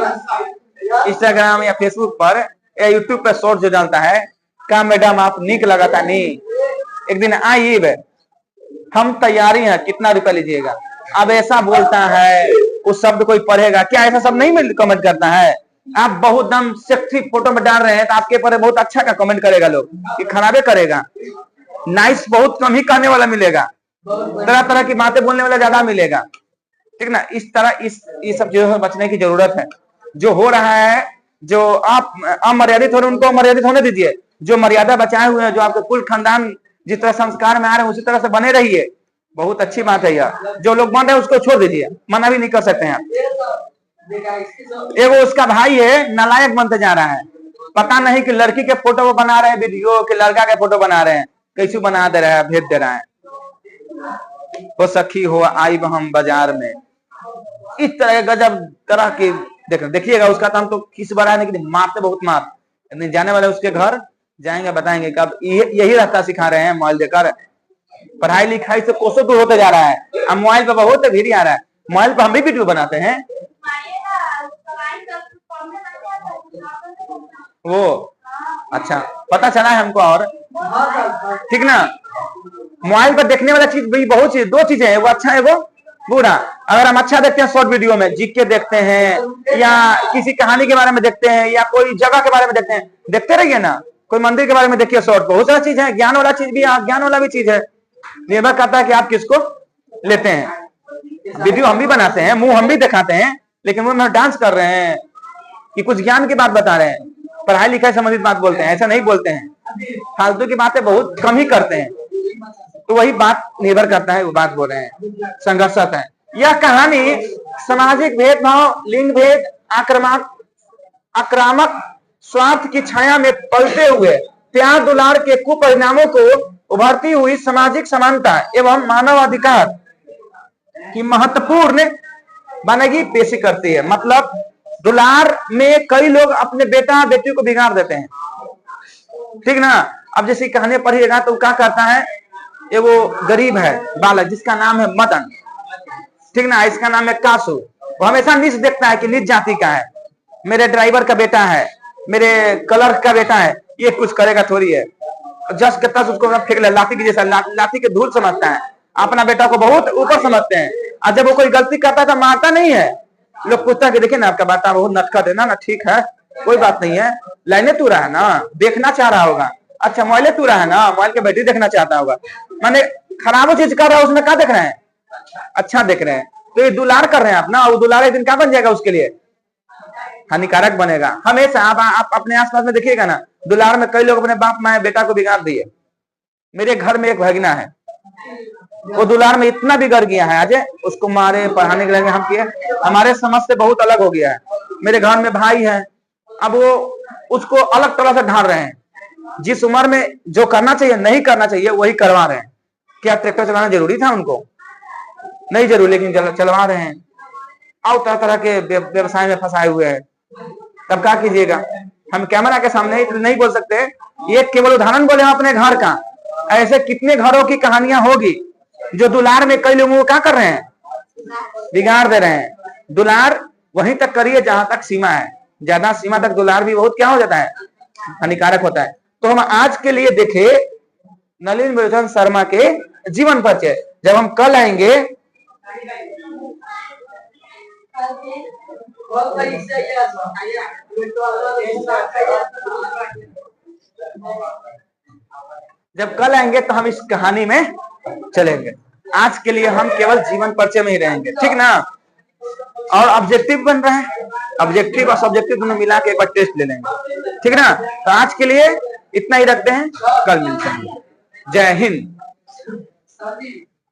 इंस्टाग्राम या फेसबुक पर या यूट्यूब पर शॉर्ट जो डालता है, का मैडम आप निक लगाता नहीं, एक दिन आइए हम तैयारी हैं, कितना रुपया लीजिएगा। अब ऐसा बोलता है, उस शब्द कोई पढ़ेगा क्या? ऐसा सब नहीं कमेंट करता है। आप बहुत दम सेक्सी फोटो में डाल रहे हैं तो आपके पर बहुत अच्छा का कमेंट करेगा लोग, कि खराबे करेगा। नाइस बहुत कम ही कहने वाला मिलेगा, तरह तरह की बातें बोलने वाला ज्यादा मिलेगा, ठीक ना। इस तरह इस सब चीजों से बचने की जरूरत है। जो हो रहा है, जो आप अमर्यादित हो रहे उनको मर्यादित होने दीजिए। जो मर्यादा बचाए हुए हैं, जो आपके कुल खानदान जिस तरह संस्कार में आ रहे हैं उसी तरह से बने रहिए, बहुत अच्छी बात है यार। जो लोग बन रहे हैं उसको छोड़ दीजिए, मना भी नहीं कर सकते हैं। एगो उसका भाई है, नालायक बनते जा रहा है, पता नहीं कि लड़की के फोटो वो बना रहे हैं वीडियो, कि लड़का के फोटो बना रहे हैं, कैसे बना दे रहा है, भेज दे रहा है। वो सखी हो आई हम बाजार में, इस तरह गजब तरह की देखिएगा। उसका काम तो किस बार नहीं, मारते बहुत मार। जाने वाले उसके घर जाएंगे, बताएंगे कब यही रास्ता सिखा रहे हैं मोबाइल देकर। पढ़ाई लिखाई से कोसों दूर होते जा रहा है, अब मोबाइल पर बहुत भीड़ आ रहा है। मोबाइल पर हम भी वीडियो बनाते हैं वो, अच्छा पता चला है हमको। और ठीक ना, मोबाइल पर देखने वाला चीज भी बहुत चीज, दो चीजें है, वो अच्छा है वो बुरा। अगर हम अच्छा देखते हैं शॉर्ट वीडियो में, जीके देखते हैं या किसी कहानी के बारे में देखते हैं या कोई जगह के बारे में देखते हैं, देखते रहिए ना। कोई मंदिर के बारे में देखिए शॉर्ट, बहुत सारा चीज है, ज्ञान वाला चीज भी है, अज्ञान वाला भी चीज है। निर्भर करता है कि आप किसको लेते हैं। वीडियो हम भी बनाते हैं, मुंह हम भी दिखाते हैं, लेकिन वो हम डांस कर रहे हैं कि कुछ ज्ञान की बात बता रहे हैं, पढ़ाई लिखाई संबंधित बात बोलते हैं, ऐसा नहीं बोलते हैं। फालतू की बातें बहुत कम ही करते हैं। तो वही बात निर्भर करता है, वो बात बोल रहे हैं, संघर्ष है। यह कहानी सामाजिक भेदभाव, लिंग भेद, आक्रामक स्वार्थ की छाया में पलते हुए प्यार दुलार के कुपरिणामों को उभरती हुई सामाजिक समानता एवं मानवाधिकार की महत्वपूर्ण बनगी पेशी करती है। मतलब दुलार में कई लोग अपने बेटा बेटी को बिगाड़ देते हैं, ठीक ना। अब जैसे कहानी पढ़िएगा तो क्या करता है, ये वो गरीब है बालक जिसका नाम है मदन, ठीक ना, इसका नाम है कासू। वो हमेशा नीच देखता है कि नीच जाति का है, मेरे ड्राइवर का बेटा है, मेरे क्लर्क का बेटा है, ये कुछ करेगा थोड़ी है। जस के तस उसको फेंक ले, लाठी की जैसा, लाठी के धूल समझता है, अपना बेटा को बहुत ऊपर समझते हैं। और जब वो कोई गलती करता है तो मारता नहीं है। लोग पूछता कि देखिए ना आपका बेटा बहुत नटखट है ना, ठीक है कोई बात नहीं है, लाइने तू रहा है ना, देखना चाह रहा होगा, अच्छा मोबाइल तू रहा है ना, मोबाइल के बैटरी देखना चाहता होगा, माने खराब चीज कर रहा है उसमें क्या देख रहे हैं, अच्छा देख रहे हैं। तो ये दुलार कर रहे हैं आप ना, वो दुलार एक दिन क्या बन जाएगा, उसके लिए हानिकारक बनेगा। हमेशा आप अपने आसपास में देखिएगा ना, दुलार में कई लोग अपने बाप माँ बेटा को बिगाड़ दिए। मेरे घर में एक भगना है, वो दुलार में इतना बिगड़ गया है, आज उसको मारे पढ़ाने के लिए हम किए, हमारे समझ से बहुत अलग हो गया है। मेरे घर में भाई है, अब वो उसको अलग तरह से ढाल रहे हैं। जिस उम्र में जो करना चाहिए नहीं करना चाहिए वही करवा रहे हैं। क्या ट्रैक्टर चलाना जरूरी था उनको? नहीं जरूरी, लेकिन चलवा रहे हैं। और तरह तरह के व्यवसाय में फंसाए हुए हैं। तब क्या कीजिएगा? हम कैमरा के सामने नहीं बोल सकते, ये केवल उदाहरण बोले हम अपने घर का। ऐसे कितने घरों की कहानियां होगी जो दुलार में कई लोगों को क्या कर रहे हैं, बिगाड़ दे रहे हैं। दुलार वहीं तक करिए जहां तक सीमा है, ज्यादा सीमा तक दुलार भी बहुत क्या हो जाता है, हानिकारक होता है। तो हम आज के लिए देखे नलिन विलोचन शर्मा के जीवन परिचय। जब हम कल आएंगे तो हम इस कहानी में चलेंगे। आज के लिए हम केवल जीवन परिचय में ही रहेंगे, ठीक ना। और ऑब्जेक्टिव बन रहे हैं, ऑब्जेक्टिव और सब्जेक्टिव दोनों मिला के एक बार टेस्ट ले लेंगे, ठीक ना। तो आज के लिए इतना ही रखते हैं, कल मिलते हैं। जय हिंद।